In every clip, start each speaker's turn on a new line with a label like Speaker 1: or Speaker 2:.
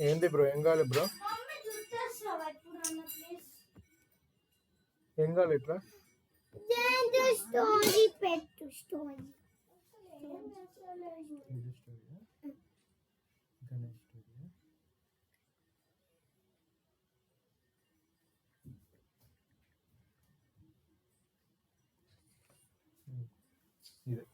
Speaker 1: ఏంది బ్రో, ఏం కావాలి బ్రో, ఏం కావాలి ఇట్లా
Speaker 2: స్టోరీ పెట్టు. స్టోరీ
Speaker 1: ఇదే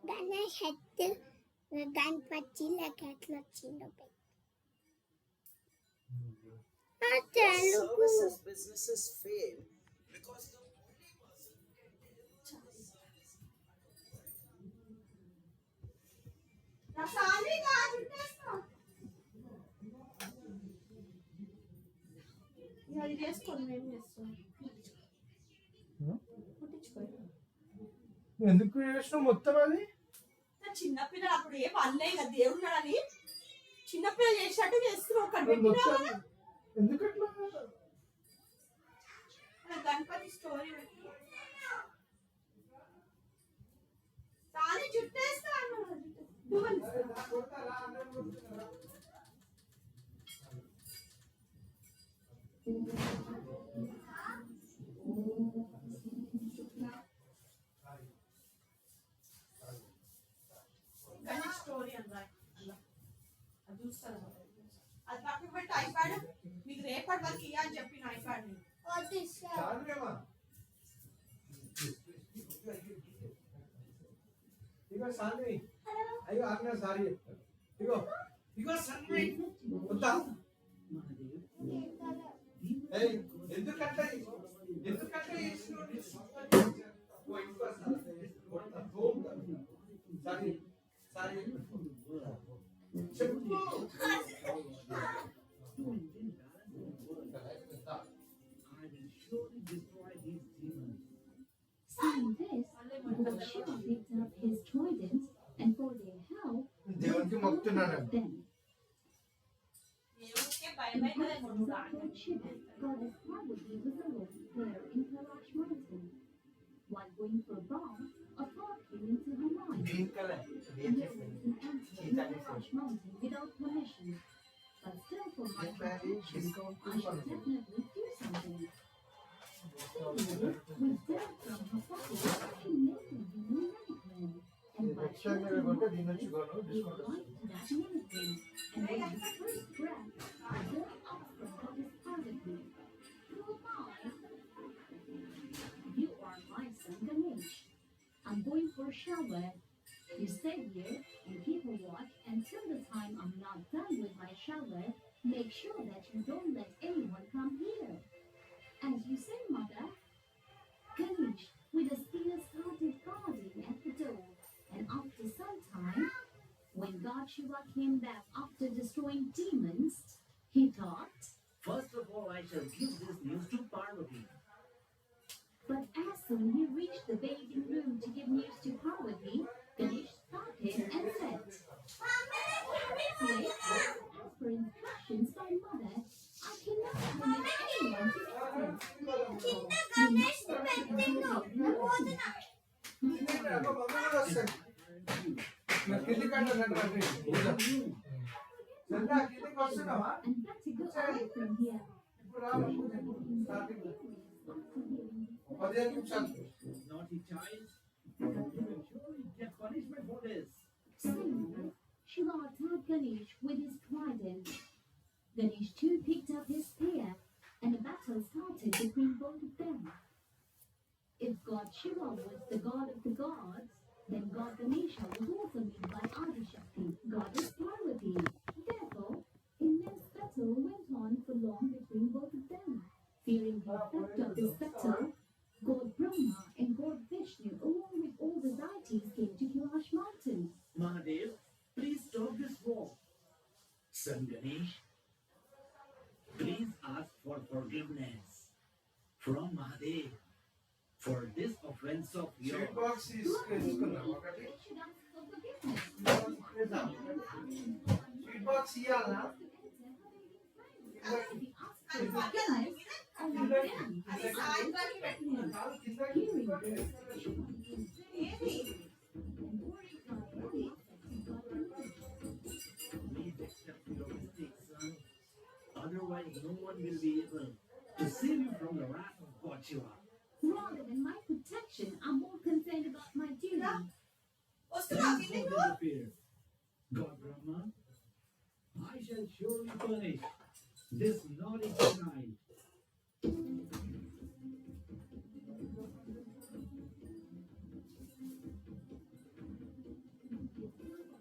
Speaker 2: గణేష్ హెడ్ గణపతి లెక్క ఎట్లా వచ్చిందో
Speaker 3: businesses fail because the
Speaker 1: ఎందుకు చేసినావు మొత్తం అది?
Speaker 4: చిన్నపిల్లలు అప్పుడు ఏం అనలే కదా దేవుడున్నాడని, చిన్నపిల్లలు చేసినట్టు చేస్తున్నావు.
Speaker 1: ఎందుకట్లా
Speaker 4: గణపతి స్టోరీ తానే చుట్టేస్తాను. గణేష్ స్టోరీ అన్నారు అది చూస్తారు. అది పక్కన పెట్టి ఐప్యాడ్ మీకు రేపటి వరకు ఇయ్య అని చెప్పిన ఐప్యాడ్ ని
Speaker 1: ఇగో సాన్వి, అయ్యో ఆజ్ఞ సారీ ఇగో ఇగో సాన్వి వద్దా ఎందుకంటే సారీ సారీ చెప్పు.
Speaker 5: Seeing this, Lord Shiva picked up his trident and for their help,
Speaker 1: దేవునికి మొక్కుతున్నాను.
Speaker 5: them.
Speaker 4: దేవుడికే
Speaker 5: The
Speaker 4: భయమైనదే
Speaker 5: presence of Lord Shiva, Goddess Parvati was alone there in Kailash mountain. While going for a bath, a thought came into her mind.
Speaker 1: Green colour
Speaker 5: And there was an ant in Kailash mountain without permission. But still for my protection, I should definitely do something. With dirt from her pocket, she made a pneumatic man. And by
Speaker 1: దీని నుంచి కొను
Speaker 5: he applied to that mannequin, and with his first breath, the boy asked from Goddess Parvati, "Who am I?" "You are my son Ganesh. I'm going for a shower. You stay here and keep a watch until the time I'm not done with my shower. Make sure that you don't let anyone come here." "As you say, mother." Ganesh, with a spear, started guarding at the door, and after some time, when God Shiva came back after destroying demons, he thought,
Speaker 3: First of all, I shall give this news to Parvati.
Speaker 5: but as soon he reached the bathing room to give news to Parvati, Ganesh started and said, "Wait, as per instructions by mother, I cannot permit anyone to and better go away from here."
Speaker 3: Naughty child, you will surely get punishment for this.
Speaker 5: Saying that, Shiva attacked Ganesh with his trident. Ganesh too picked up his spear, and a battle started between both of them. If God Shiva was the god of the gods, then God Ganesha was also made by Adishakti, goddess Parvati. Therefore, immense battle went on for long between both of them. Fearing the effect of this battle, God Brahma and God Vishnu, along with all the deities, came to Kailash mountain.
Speaker 3: Mahadev, please stop this war. Son Ganesh, please ask for forgiveness from Mahadev for this offense of yours.
Speaker 1: Sweet box తీసుకున్నాం ఒకటి.
Speaker 5: Should ask for forgiveness.
Speaker 1: Sweet box ఇవ్వాలా?
Speaker 5: He asked for
Speaker 4: అది సాయంత్రానికి పెట్టుకున్నాను.
Speaker 1: కాదు, కిందకి
Speaker 5: Hearing
Speaker 1: ఇంకోటి
Speaker 5: this,
Speaker 1: ఎక్కడ
Speaker 5: Shiva grew
Speaker 4: ఏది?
Speaker 5: and worried about how the affected God Ganesh.
Speaker 3: Please accept your mistakes, son. Otherwise, no one will be able to save you from the wrath of God Shiva.
Speaker 5: Rather than my protection, I'm more concerned about my duty.
Speaker 4: వస్తున్నా
Speaker 3: Please
Speaker 4: కిందకి
Speaker 3: don't interfere. God Brahma, I shall surely punish this naughty tonight.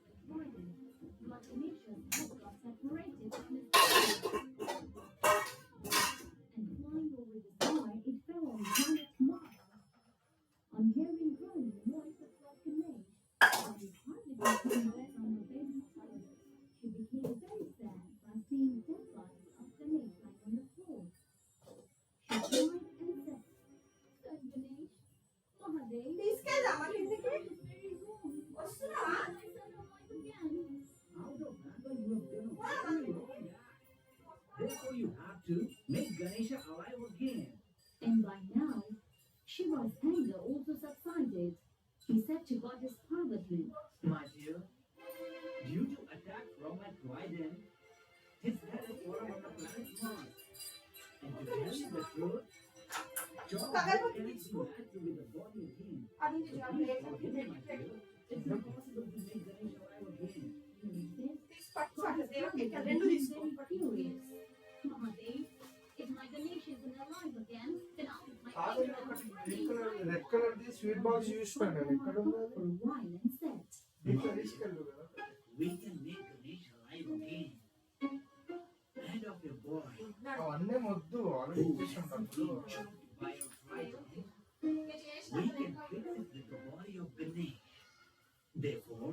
Speaker 5: God Ganesha's head got separated from his body. And flying over the sky, it fell on planet Mars. On hearing groaning voice of God Ganesh, God his heart became red on the baby's side. She became very sad by seeing dead bodies of Ganesh lying on the floor. She cried and said, Son Ganesh, Mahadev,
Speaker 4: తీసుకెళ్దామా కిందకి?
Speaker 5: that is very wrong.
Speaker 4: వస్తున్నావా?
Speaker 5: My son alive again.
Speaker 3: Out of anger, you have done a very wrong act. Therefore, you have to make Ganesha alive again.
Speaker 5: And by now, Shiva's anger also subsided. He said to Goddess Parvati,
Speaker 3: My dear, due to attack from a trident, his head is fallen on the planet Mars. And to tell you the truth, John cannot unite you with the body again.
Speaker 4: అది
Speaker 3: So
Speaker 4: నిజం.
Speaker 3: please
Speaker 4: లేదు.
Speaker 3: forgive me, my dear. It's not possible to make Ganesha alive again.
Speaker 5: hearing this,
Speaker 4: తీసి పట్టు
Speaker 5: Goddess
Speaker 4: పట్టు. దేవుడికి
Speaker 5: Parvati
Speaker 4: ఇక్కడ రెండు
Speaker 5: became
Speaker 4: తీసుకో.
Speaker 5: very furious. Mahadev, if my Ganesh isn't alive again, then I'll put my
Speaker 1: కాదు,
Speaker 5: anger
Speaker 1: ఒకటి
Speaker 5: on
Speaker 1: green colour
Speaker 5: the
Speaker 1: red colour the sweet box use పన్నాను. ఎక్కడ ఉంది అది?
Speaker 5: for a while and said,
Speaker 1: దీంట్లో తీసుకెళ్ళు కదా.
Speaker 3: We can make Ganesha alive again. And of your boy,
Speaker 1: అవన్నీ వద్దు, ఆల్రెడీ
Speaker 3: who has
Speaker 1: ఇచ్చేసాం
Speaker 3: been
Speaker 1: డబ్బులు.
Speaker 3: choked by a trident,
Speaker 4: నేను చేసిన
Speaker 3: we
Speaker 4: పని
Speaker 3: can fix it with the body of Ganesh. Therefore,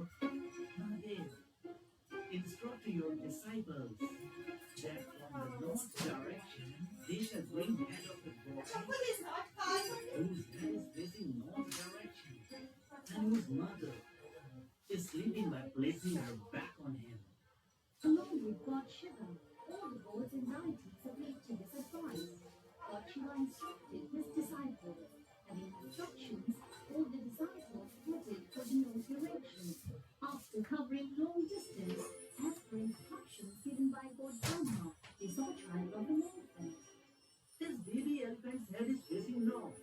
Speaker 3: Mahadev, instruct to your disciples that from the north direction they shall bring head of the boy
Speaker 4: చెప్పు తీసుకో. కాదు.
Speaker 3: whose head is facing north direction and whose mother is sleeping by placing her back on him.
Speaker 5: along with God Shiva, all the gods and deities agreed to this advice. God Shiva instructed his disciples, and in instructions, all the disciples headed for the north direction. After covering long distance, as per instructions given by God Brahma, they saw a tribe of an elephant.
Speaker 3: This baby elephant's head is facing north,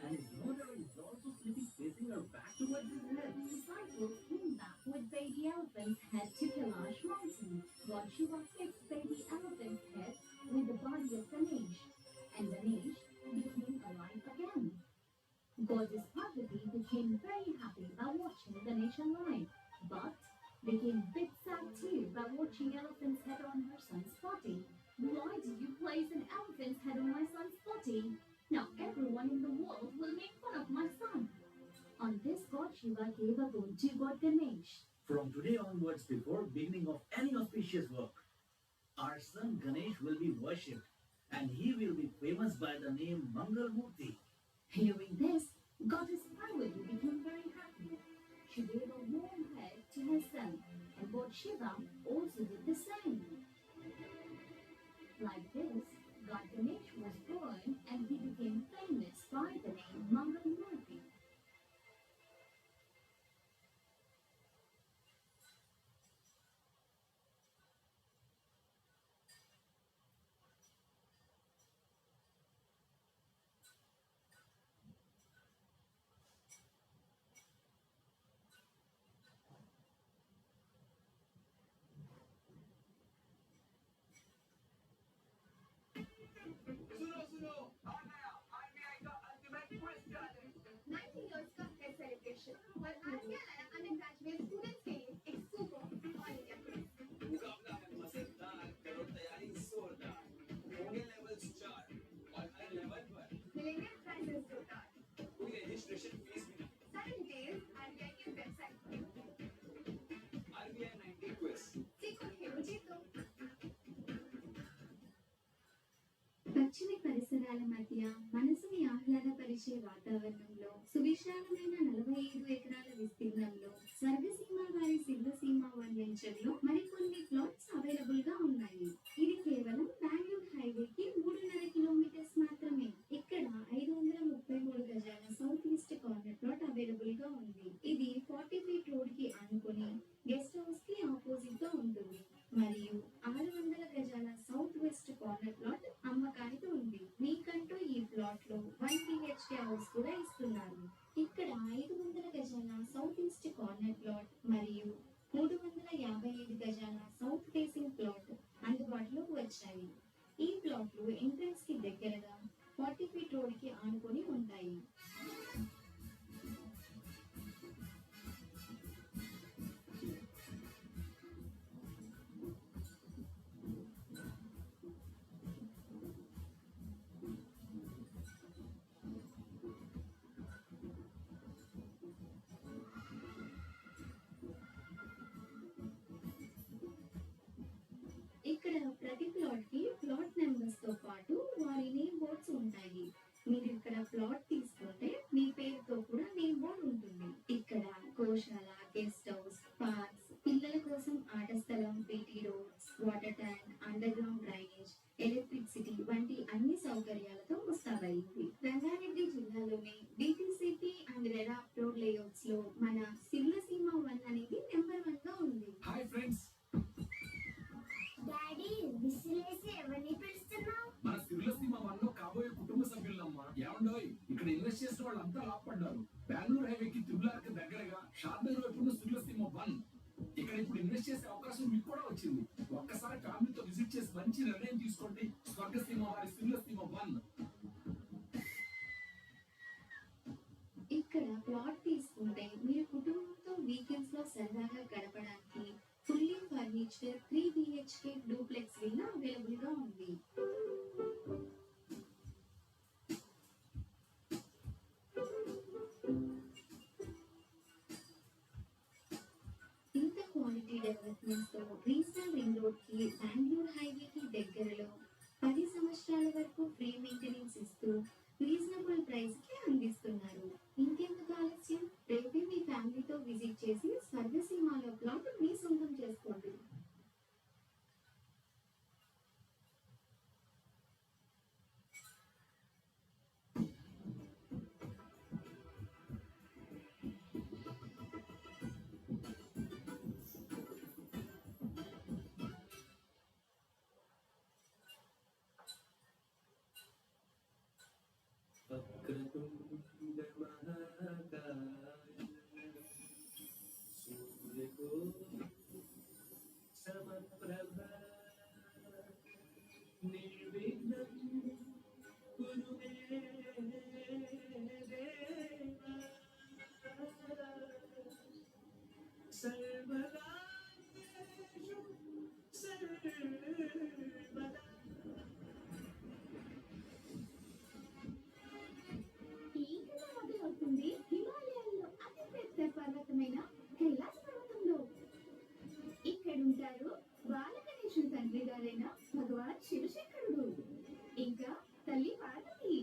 Speaker 3: and his mother is also sleeping facing her back towards his head.
Speaker 5: The disciples came back with baby elephant's head to Kailash mountain. God Shiva fixed baby elephant's head with the body of Ganesh, and Ganesh became alive again. Goddess Parvati became very happy by watching Ganesh alive, but became a bit sad too by watching elephant's head on her son's body. Why did you place an elephant's head on my son's body? Now everyone in the world will make fun of my son. On this, God Shiva gave a boon to God Ganesh.
Speaker 3: From today onwards, before beginning of any auspicious work, our son Ganesh will be worshipped, and he will be famous by the name Mangal Murthy.
Speaker 5: Hearing this, Goddess Parvati became very happy. She gave a warm hug to her son, and God Shiva also did the same. Like this, God Ganesh was born, and he became famous by the name Mangal Murthy.
Speaker 6: सुनो सुनो आ गया RBI का ultimate quiz challenge
Speaker 7: 90 years का है celebration और RBI लाया undergraduate students के लिए एक सुपर ऑल इंडिया क्विज
Speaker 6: मुकाबला है मजेदार करो तैयारी जोरदार होंगे लेवल्स 4 और हर लेवल पर
Speaker 7: मिलेंगे प्राइजेस जोरदार
Speaker 6: कोई रजिस्ट्रेशन फीस भी नहीं
Speaker 7: सारी डिटेल्स आरबीआई की वेबसाइट पर
Speaker 6: आरबीआई 90 क्विज
Speaker 7: सीखो खेलो जीतो
Speaker 8: పచ్చని పరిసరాల మధ్య మనసుని ఆహ్లాదపరిచే వాతావరణంలో సువిశాలమైన 45 ఎకరాల విస్తీర్ణంలో స్వర్గసీమ వారి సిద్ధసీమ వన్ వెంచర్ లో మరికొన్ని ప్లాట్స్ అవైలబుల్ గా ఉన్నాయి. ఇది కేవలం బెంగళూరు హైవేకి 3.5 కిలోమీటర్స్ మాత్రమే. బిహెచ్కే హౌస్ కూడా ఇస్తున్నారు. ఇక్కడ 500 గజాల సౌత్ ఈస్ట్ కార్నర్ ప్లాట్ మరియు 355 గజాల సౌత్ ఫేసింగ్ ప్లాట్ అందుబాటులోకి వచ్చాయి. ఈ ప్లాట్లు ఎంట్రన్స్ కి దగ్గరగా 40 ఫీట్ రోడ్ కి ఆనుకొని ఉంటాయి. ఇక్కడ ప్రతి ప్లాట్ కి ప్లాట్ నెంబర్స్ తో పాటు వారి నేమ్ బోర్డ్స్ ఉంటాయి. మీరు ఇక్కడ ప్లాట్ తీసుకుంటే మీ పేరుతో కూడా నేమ్ బోర్డ్ ఉంటుంది. ఇక్కడ గోశాల, గెస్ట్ హౌస్, పార్క్స్, పిల్లల కోసం ఆట స్థలం, BT roads, water tank, under ground drainage, electricity వంటి అన్ని సౌకర్యాలతో ముస్తాబైంది. రంగారెడ్డి జిల్లాలోని DTCP and RERA road layouts లో మన సిర్లసీమ 1 అనేది నెంబర్ 1 గా ఉంది.
Speaker 6: హాయ్ ఫ్రెండ్స్,
Speaker 2: డాడీ విసిలేసి ఎవరిని పిలుస్తున్నావు?
Speaker 6: మన సిర్లసీమ 1 లో కాబోయే కుటుంబ సభ్యులమ్మా. ఏమండోయ్, ఇక్కడ ఇన్వెస్ట్ చేసిన వాళ్ళంతా లాభపడ్డారు. బెంగళూరు హైవేకి త్రిబులార్కి దగ్గరగా షాద్నగర్ వైపు ఉన్న సిర్లసీమ 1 ఇక్కడ ఇప్పుడు ఇన్వెస్ట్ చేసే అవకాశం మీకు కూడా వచ్చింది. ఒక్కసారి ఫ్యామిలీతో విజిట్ చేసి మంచి నిర్ణయం తీసుకోండి. స్వర్గసీమ వారి సిర్లసీమ 1.
Speaker 8: ఇక్కడ ప్లాట్ తీసుకుంటే మీరు కుటుంబంతో వీకెండ్స్ లో సరదాగా గడపడానికి fully furniture 3 BHK duplex villa available గా ఉంది. ఇంత క్వాలిటీ డెవలప్మెంట్స్ తో రీజనల్ రింగ్ రోడ్ కి బెంగళూరు హైవే కి దగ్గరలో 10 సంవత్సరాల వరకు ఫ్రీ మెయింటెనెన్స్ ఇస్తూ రీజనబుల్ ప్రైస్ కి అందిస్తున్నారు. ఇంకెందుకు ఆలస్యం, రేపే మీ ఫ్యామిలీతో విజిట్ చేసి స్వర్గసీమలో ప్లాట్ మీ సొంతం చేసుకోండి.
Speaker 6: వక్రతుండ మహాకాయ సూర్యకోటి సమప్రభ నిర్విఘ్నం కురు మే దేవ సర్వదా సర్వదా.
Speaker 8: ఈగగా మొదలవుతుంది హిమాలయాల్లో అతి పెద్ద పర్వతమైన కైలాస పర్వతంలో. ఇక్కడుంటారు బాలగణేశుని తండ్రి గారైన భగవాన్ శివశంకరుడు, ఇంకా తల్లి పార్వతి,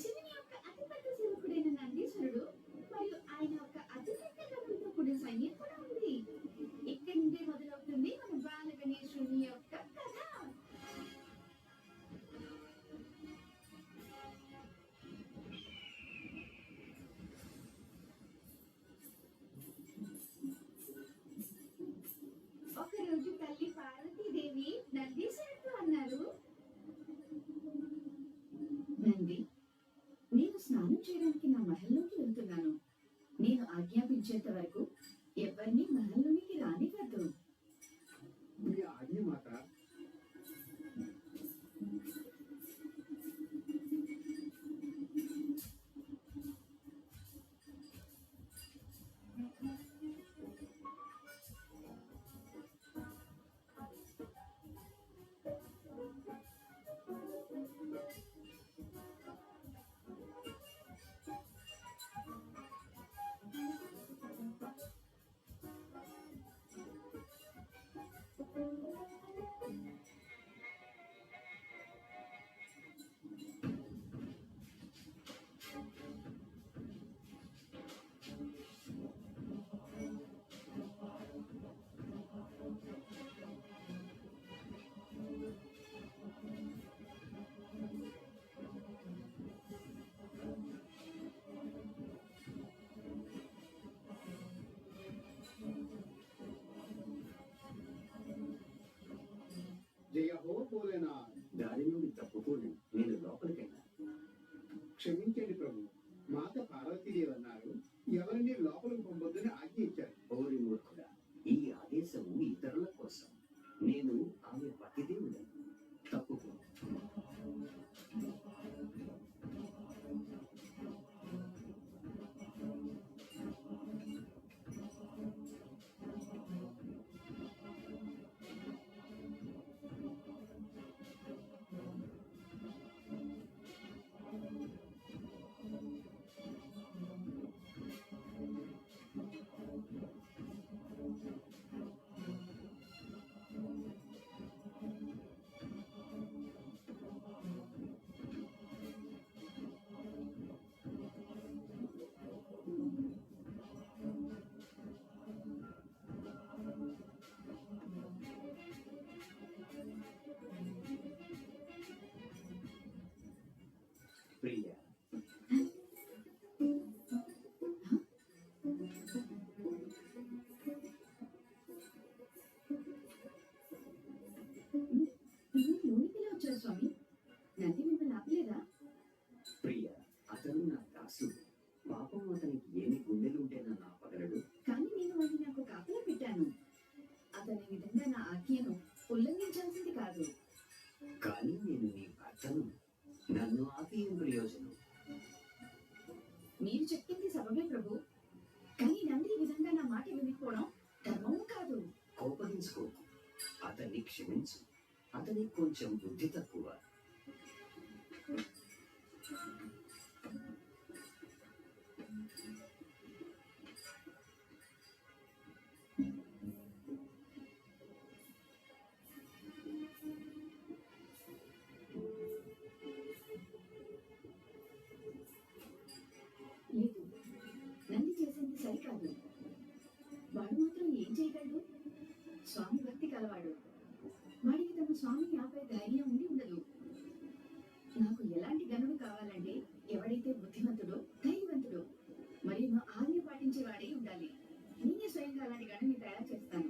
Speaker 8: శివుని యొక్క అతిపెద్ద సేవకుడైన నందీశ్వరుడు మరియు ఆయన యొక్క అతిపెద్ద రథంతో కూడిన సైన్యం కూడా ఉంది. ఇక్కడి నుండే మొదలవుతుంది మన బాలగణేశుని యొక్క కథ. ఒకరోజు తల్లి పార్వతీదేవి నందీశ్వరుడు అన్నారు,
Speaker 9: నంది, నేను స్నానం చేయడానికి నా మహల్లోకి వెళ్తున్నాను. నేను ఆజ్ఞాపించేంత వరకు ఎవరిని మహల్లోనికి రానివ్వద్దు.
Speaker 1: మీ ఆజ్ఞ మాత.
Speaker 9: మీరు చెప్పింది సబబే ప్రభు, కానీ నంది ఈ విధంగా నా మాట వినిపోవడం ధర్మము కాదు.
Speaker 3: కోపగించుకోకు, అతన్ని క్షమించు. అతనికి కొంచెం బుద్ధి తక్కువ.
Speaker 9: లేదు, నంది చేసింది సరికాదు. వాడు మాత్రం ఏం చేయగలడు? స్వామి భక్తి కలవాడు. వాడికి తమ స్వామిని ఆపే ధైర్యం ఉండి ఉండదు. నాకు ఎలాంటి గనుడు కావాలంటే ఎవడైతే బుద్ధిమంతుడో ధైర్యవంతుడో మరియు నా ఆజ్ఞ పాటించే వాడే ఉండాలి. నేనే స్వయంగా అలాంటి గనుని తయారు చేస్తాను.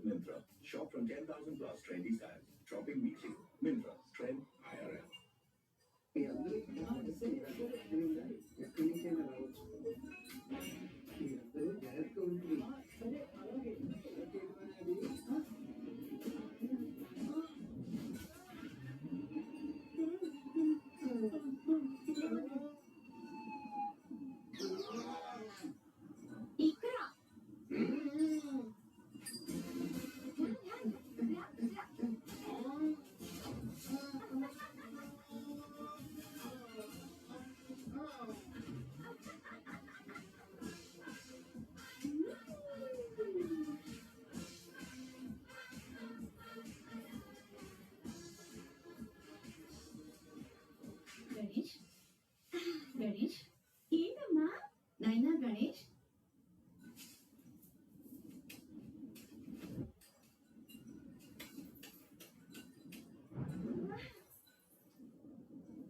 Speaker 6: Myntra. Shop from 10,000 plus trendy styles. Shopping weekly. Myntra. Trend IRL.
Speaker 1: మీ అందరికీ ఎక్కడి నుంచైనా రావచ్చు. మీ అందరూ జాగ్రత్తగా ఉంటుంది. సరే అలాగే
Speaker 9: ఇక్కడ గణేష్ గణేష్ ఏంటమ్మా నైనా గణేష్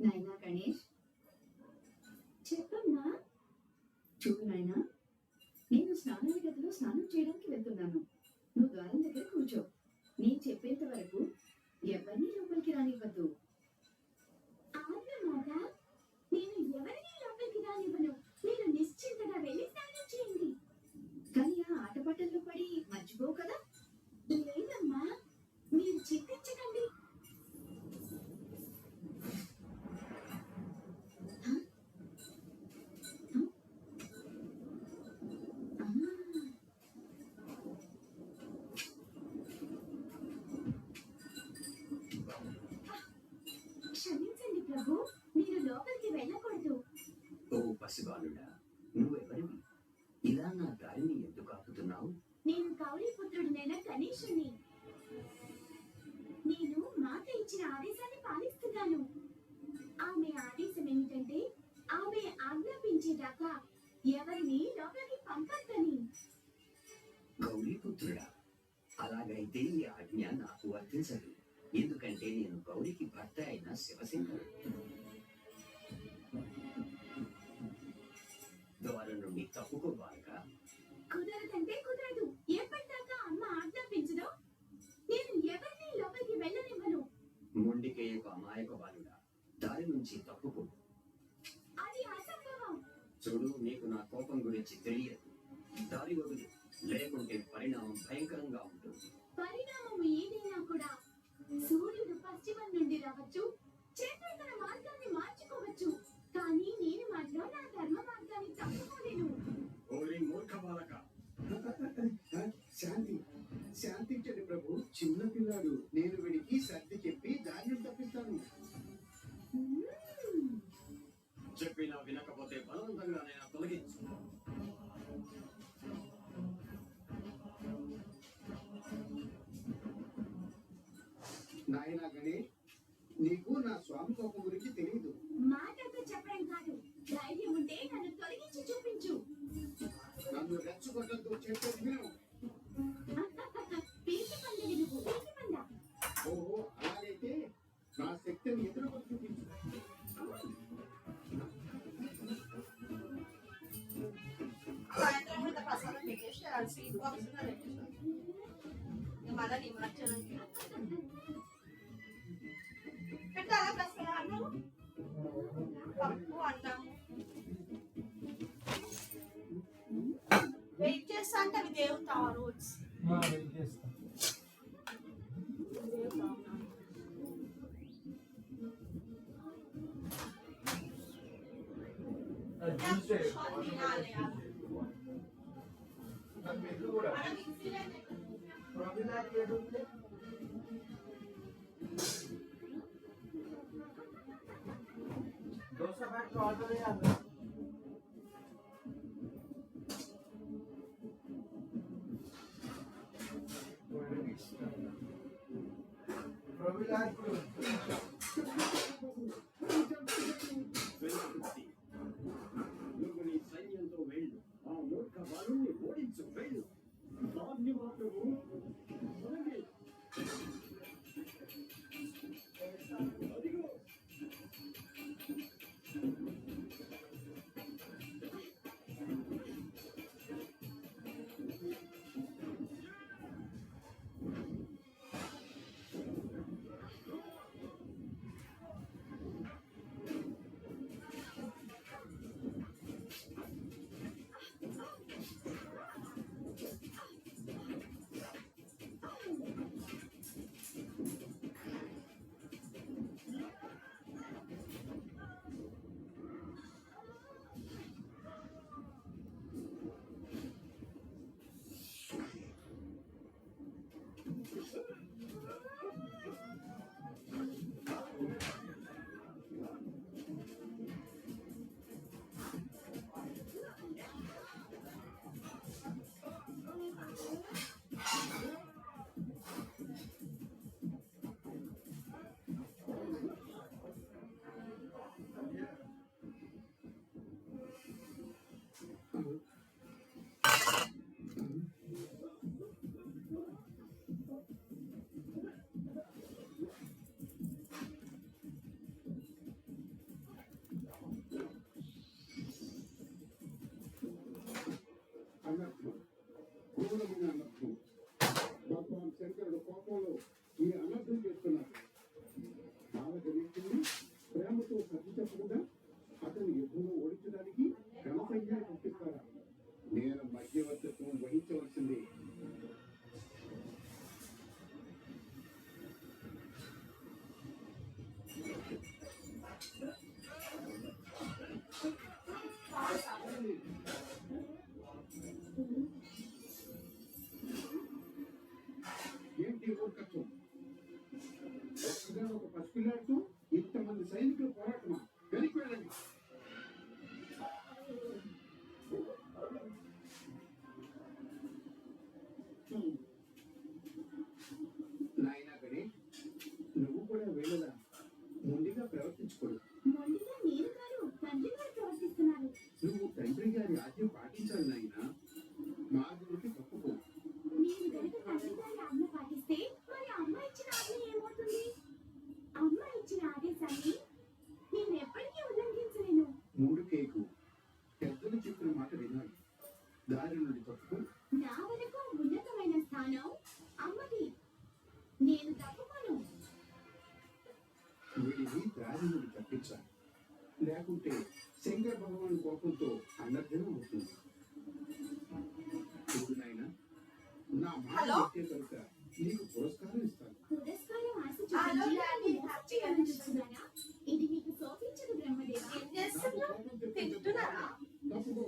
Speaker 9: నైనా గణేష్ చెప్పమ్మా చూడు నాయనా నేను స్నానాల గదిలో స్నానం చేయడానికి వెళ్తున్నాను నువ్వు ద్వారం దగ్గర కూర్చో నేను చెప్పేంత వరకు ఎవరిని లోపలికి రానివ్వద్దు
Speaker 2: ఆగమాట నేను ఎవరిని లోపలికి రానివ్వను. మీరు నిశ్చింతగా వెళ్ళి స్నానం చేయండి.
Speaker 9: కానీ ఆ ఆటపాటల్లో పడి మర్చిపోవు కదా
Speaker 2: లేదమ్మా, మీరు చింతించకండి. క్షమించండి ప్రభు, మీరు లోపలికి వెళ్ళకూడదు.
Speaker 3: ఓ పసిబాలుడా, నువ్వెవరివి? ఇలా నా దారిని ఎందుకు ఆపుతున్నావు?
Speaker 2: నేను కౌలిపుత్రుడినైన గణేశుని. నేను మాట ఇచ్చిన ఆదేశాన్ని పాలిస్తున్నాను. ఆమె ఆదేశం ఏమిటంటే ఆమె ఆజ్ఞాపించేదాకా ఎవరిని లోపలికి పంపొద్దని.
Speaker 3: గౌరీపుత్రుడా, అలాగైతే ఈ ఆజ్ఞ నాకు వర్తించదు. ఎందుకంటే నేను గౌరికి భర్త అయిన శివశంకరుడు. ద్వారం నుండి తప్పుకో బాలక.
Speaker 2: కుదరదంటే కుదరదు. ఎప్పటిదాకా అమ్మ ఆజ్ఞాపించదో నేను ఎవరిని లోపలికి వెళ్ళనివ్వను.
Speaker 3: మొండికేయకు అమాయక బాలుడా, దారి నుంచి తప్పుకో.
Speaker 2: అది అసంభవం.
Speaker 3: చూడు, నీకు నా కోపం గురించి తెలియదు. దారి వదులు, లేకుంటే పరిణామం భయంకరంగా ఉంటుంది.
Speaker 2: పరిణామం ఏదైనా కూడా సూర్యుడు పశ్చిమం నుండి రావచ్చు, చంద్రుడు తన మార్గాన్ని మార్చుకోవచ్చు, కానీ నేను మాత్రం నా ధర్మ మార్గాన్ని తప్పుకోలేను.
Speaker 6: ఓరి మూర్ఖ బాలక,
Speaker 1: శాంతి శాంతించండి ప్రభు. చిన్న పిల్లాడు. నేను వీడికి సర్ది చెప్పి దారిని తప్పిస్తాను.
Speaker 3: చెప్పినా వినకపోతే బలవంతంగా నేను తొలగించు.
Speaker 1: నాయనా గణేష్, నీకు నా స్వామి కోపం గురించి తెలియదు.
Speaker 2: మాటతో చెప్పడం కాదు, ధైర్యం ఉంటే నన్ను తొలగించి చూపించు.
Speaker 1: నన్ను రెచ్చగొట్టద్దు, చెప్పేది విను.
Speaker 2: పీకి పందె నువ్వు, పీకి పంద.
Speaker 1: ఓహో, అలాగైతే నా శక్తిని ఎదురుకొని చూపించు.
Speaker 4: సాయంత్రం ఇంత ప్రసాదం పెట్టేసి అది స్వీట్ బాక్స్ మళ్ళీ నిమజ్జనానికి పెట్టాలా ప్రసాదం? పప్పు అన్నం వెయిట్ చేస్తా అంటే అవి దేవుతావా రోజు
Speaker 1: దోశ ఫ్యాక్టరీ ఆర్డర్ చేయాలి.
Speaker 3: నువ్వు నీ సైన్యంతో వెళ్ళు, ఆ మూర్ఖ బాలుని ఓడించు. వెళ్ళు. అదిగో
Speaker 6: సైనికుల పోరాటమా? వెనక్కి వెళ్ళండి. నాయనా గణేష్, నువ్వు కూడా వెళ్ళలా మొండిగా ప్రవర్తించకూడదు.
Speaker 2: మొండిగా నేను కాదు, తండ్రి గారు ప్రవర్తిస్తున్నారు.
Speaker 6: నువ్వు తండ్రి గారి ఆజ్ఞ పాటించాలి నాయనా. మార్గంలోకి తప్పుకో.
Speaker 2: నేను గనుక తండ్రి గారి ఆజ్ఞ పాటిస్తే మరి అమ్మ ఇచ్చిన ఆజ్ఞ ఏమవుతుంది? అమ్మ ఇచ్చిన ఆదేశాన్ని నేను ఎప్పటికీ ఉల్లంఘించలేను.
Speaker 6: మూడు కేకు పెద్దలు చెప్పిన మాట వినాలి. దారి నుండి తప్పుకో.
Speaker 2: నా వరకు ఉన్నతమైన స్థానం అమ్మది. నేను తప్పుకోను.
Speaker 6: వీడిని దారి నుండి తప్పించాలి. లేకుంటే శంకర భగవాన్ కోపంతో అనర్థం అవుతుంది. చూడు నాయనా, నా మాట
Speaker 4: హలో?
Speaker 6: ఎత్తే కనుక నీకు పురస్కారం ఇస్తాను.
Speaker 2: పురస్కారం ఆశ
Speaker 4: హలో
Speaker 2: చూపించి
Speaker 4: డాడీ,
Speaker 2: నన్ను
Speaker 4: హ్యాపీ
Speaker 2: మోసం చేస్తున్నారా? ఇది మీకు శోభించదు బ్రహ్మదేవా.
Speaker 4: ఏం చేస్తున్నావు? తింటున్నారా?
Speaker 6: తప్పుకో,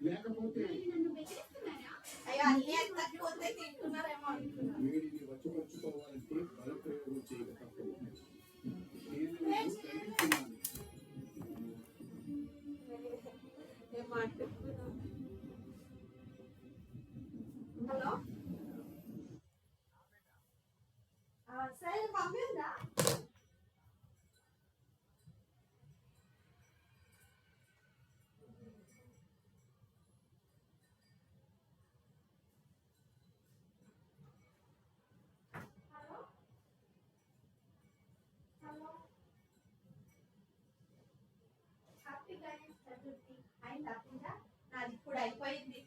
Speaker 6: లేకపోతే
Speaker 2: మీరు నన్ను బెదిరిస్తున్నారా?
Speaker 4: అయ్యో అన్నీ ఎత్తకపోతే తింటున్నారేమో అనుకున్నా.
Speaker 6: వీడిని వచ్చుకొచ్చుకోవాలంటే బలప్రయోగం చేయక తప్పదు. నేను నిన్ను ఖండిస్తున్నాను.
Speaker 4: ఏం మాట్లాడుతున్నా? హలో సరే మమ్మీ ఉందా? Hello hello happy Ganesh Chaturthi అయిందా పూజ? నాది ఇప్పుడు అయిపోయింది.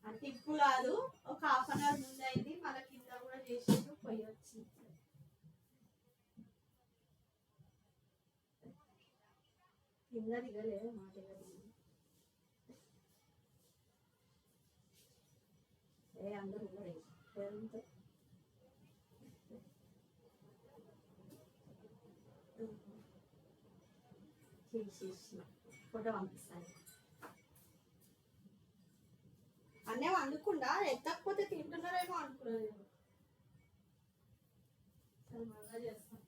Speaker 4: అంటే ఇప్పుడు కాదు, ఒక హాఫ్ అన్ అవర్ ముందు అయింది. మళ్ళీ కింద కూడా చేసిండు, పోయి వచ్చి కింద దిగలేదు, మా దగ్గర అందరూ కూడా చేసేసి ఫోటో పంపిస్తాను. అన్నే వండుకుండా ఎత్తకపోతే తింటున్నారేమో అనుకున్నాను. సరే మళ్ళా చేస్తాను.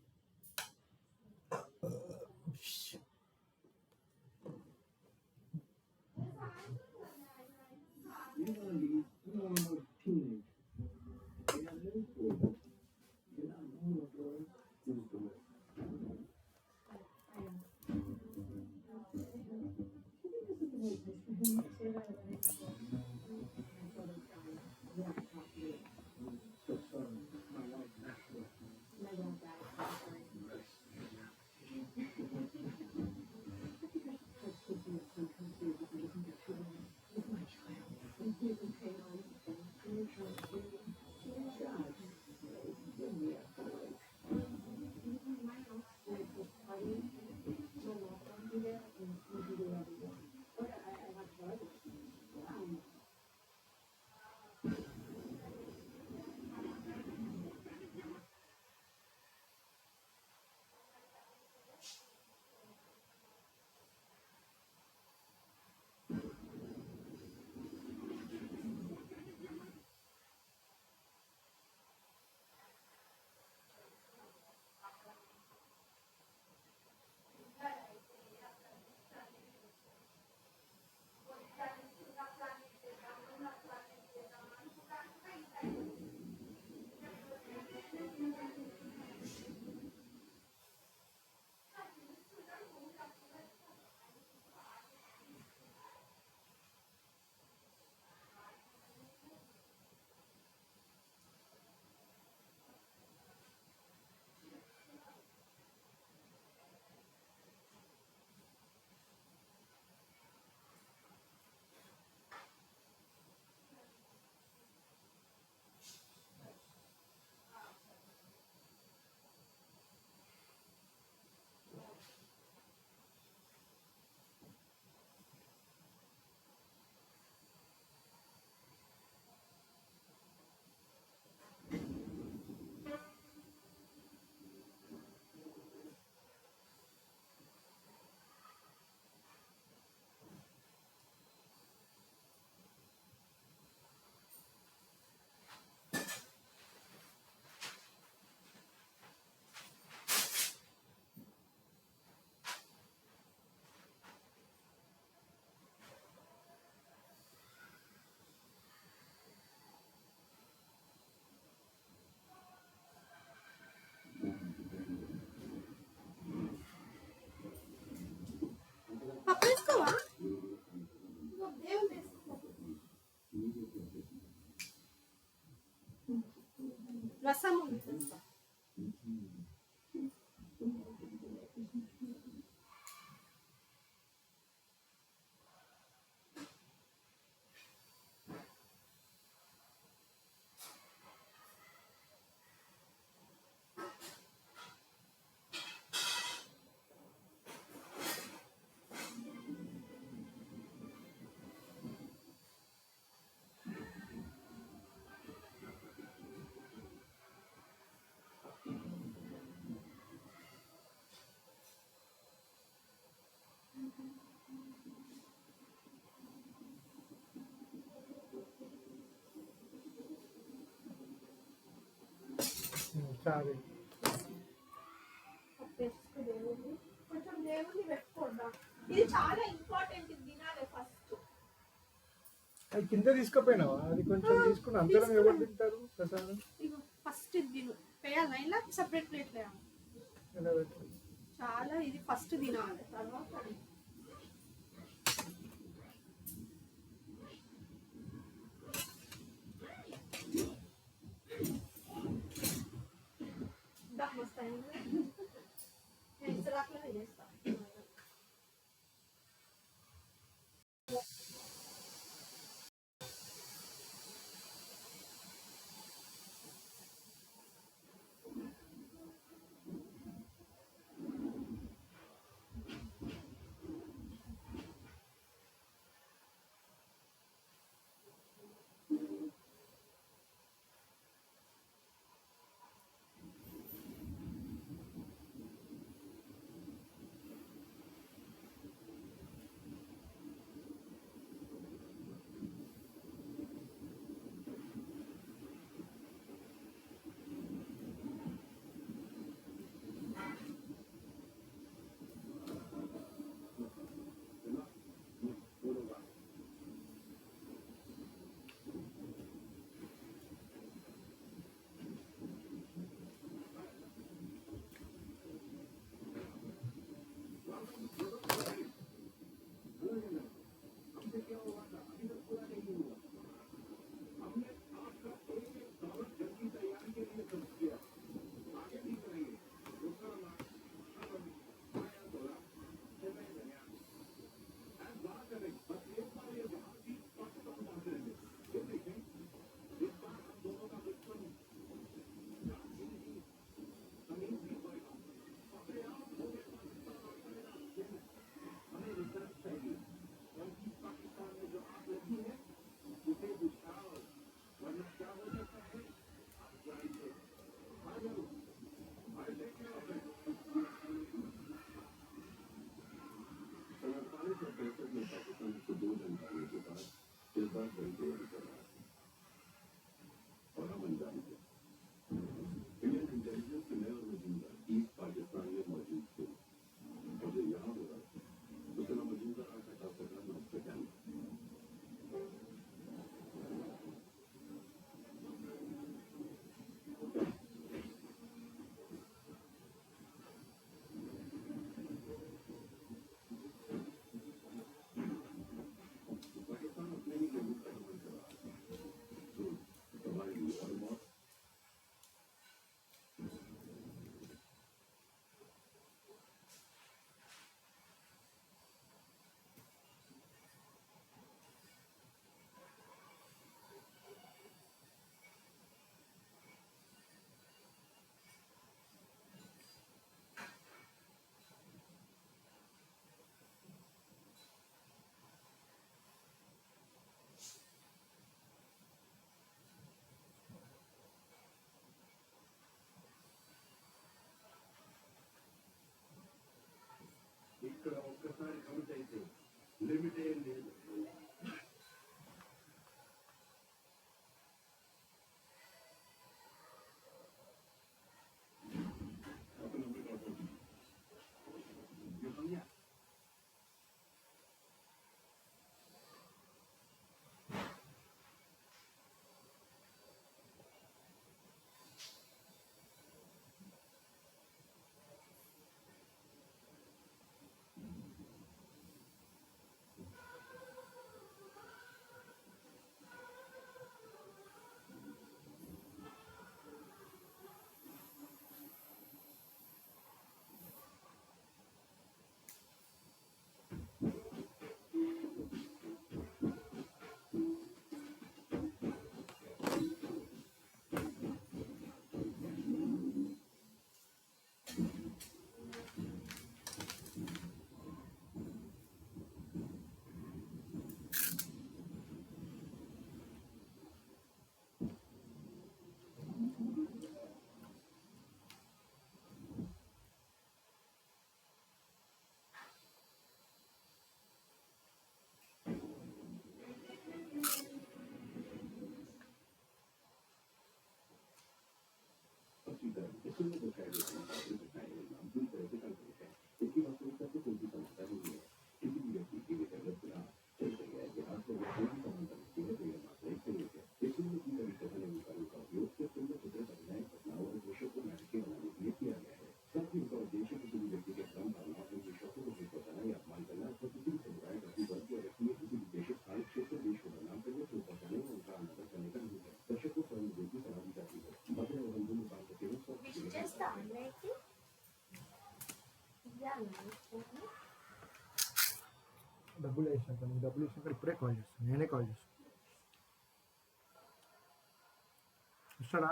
Speaker 1: చాలు.
Speaker 4: పెట్టేసుకో దేవుడిని. కొంచెం దేవుడిని పెట్టుకోండా. ఇది చాలా ఇంపార్టెంట్, ఇది తినాలి ఫస్ట్.
Speaker 1: అది కింద తీసుకుపోయినావా? అది కొంచెం తీసుకుని అందరం ఎవరు తింటారు ప్రసాదం?
Speaker 4: ఇగో ఫస్ట్ ఇది తిను. వేయాలి ఇలా సపరేట్ ప్లేట్ వేయాలి.
Speaker 1: ఎలా పెట్టాలి?
Speaker 4: చాలా ఇది ఫస్ట్ తినాలి, తర్వాత వస్తాయి. నేను ఇసరాకులోనే చేస్తాను.
Speaker 6: की तरह इसमें दिखाई देते हैं हम पूरी तरह से कल्पित है इसकी वास्तविकता से कोई भी समस्या नहीं है किसी भी व्यक्ति की विकल्प बिना चल रही है कि आपको कोई भी संबंध नहीं है तो यह मात्र एक तरीके है इसमें की कभी कहने विकल्प का उपयोग सिर्फ फिल्म चित्र अभिनय घटनाओं और दृश्यों को नाटकीय बनाने के लिए किया गया है साथ ही इनका उद्देश्य किसी भी व्यक्ति के श्रम भावनाओं और विश्वासों को ठीक बताना या अपमान करना अथवा किसी भी समुदाय जाति वर्ग या व्यक्ति में किसी विशेष स्थान क्षेत्र देश को बदनाम करने से पहुंचाने या उनका अनादर करने का नहीं है दर्शक को स्वयं की सलाह दी जाती है मध्य और हिंदू मुकाम के केवल
Speaker 1: డబ్బులు వేసినాక నీకు డబ్బులు వేసినాక ఇప్పుడే కాల్ చేస్తాను నేనే కాల్ చేస్తాను వస్తాడా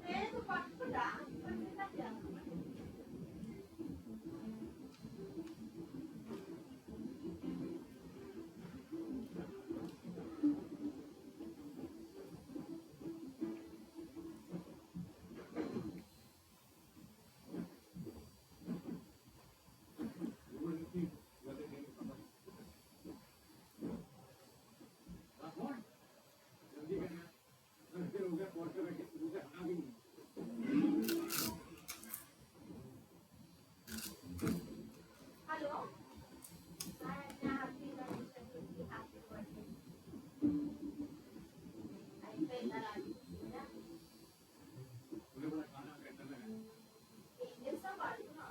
Speaker 4: లేదు పట్టుకుంటా హలో హ్యాపీ బర్త్డే అయిపోయిందా ఏం చేస్తావు పడుకున్నా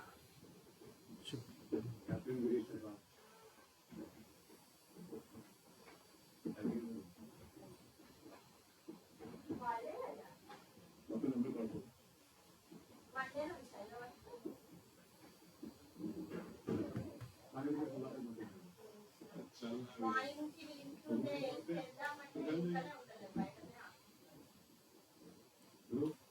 Speaker 4: వాళ్ళే కదా వన్డే నుంచి హైదరాబాద్ మార్నింగ్కి ఇంట్లోనే వెళ్దామంటే ఇంట్లోనే ఉండదు బయటనే ఈవినింగ్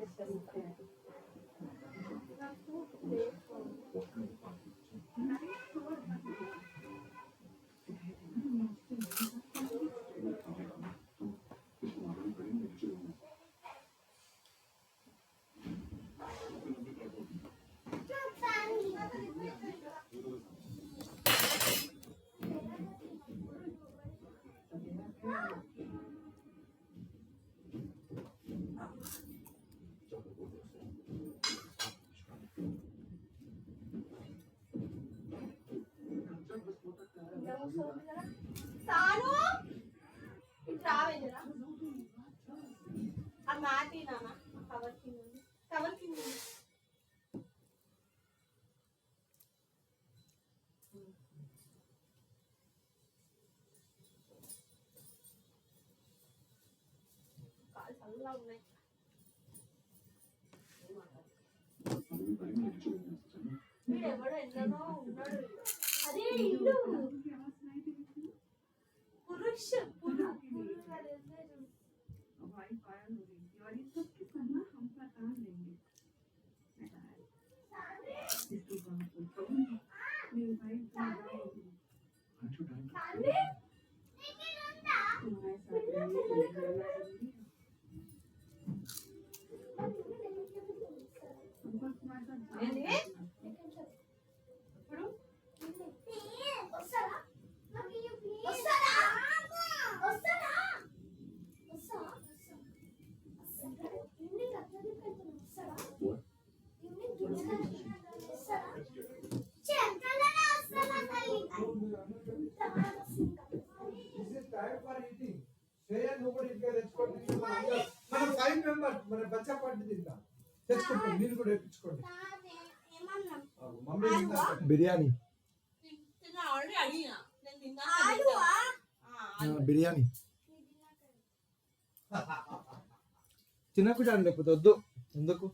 Speaker 4: ఎక్కడికి వేస్తుందా సరే కూర్చోండి కదా. సాను ఇటు రావేదిరా. ఆ మ్యాట్ నాన్న కవర్ కింద ఉంది. కవర్ కింద ఉంది. కాలు చల్లగా ఉన్నాయి. వీడు ఎవడో ఎన్నో ఉన్నాడు. అదే ఇల్లు పురుష
Speaker 1: మనం 5 మెంబర్స్ మన బచ్చా పార్టీ తింటాం. తెచ్చుకుంటాం, మీరు కూడా తెచ్చుకోండి. మమ్మీ బిర్యానీ
Speaker 4: ఆల్రెడీ అడిగినా నేను తిన్నా.
Speaker 1: బిర్యానీ తినకుండా లేకపోతే వద్దు. ఎందుకు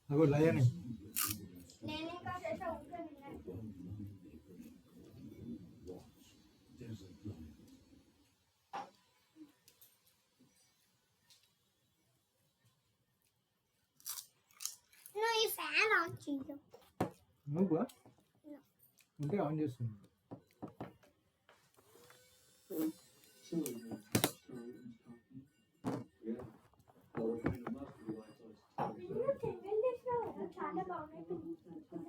Speaker 1: అగో లయనే
Speaker 7: నేను ఇంకా చేసా ఉంటాను. నువ్వు ఈ ఫ్యాన్ ఆన్ చేయు.
Speaker 1: నువ్వు ఉంటే ఆన్ చేస్తుంది.
Speaker 7: చాలా బాగున్నాయి.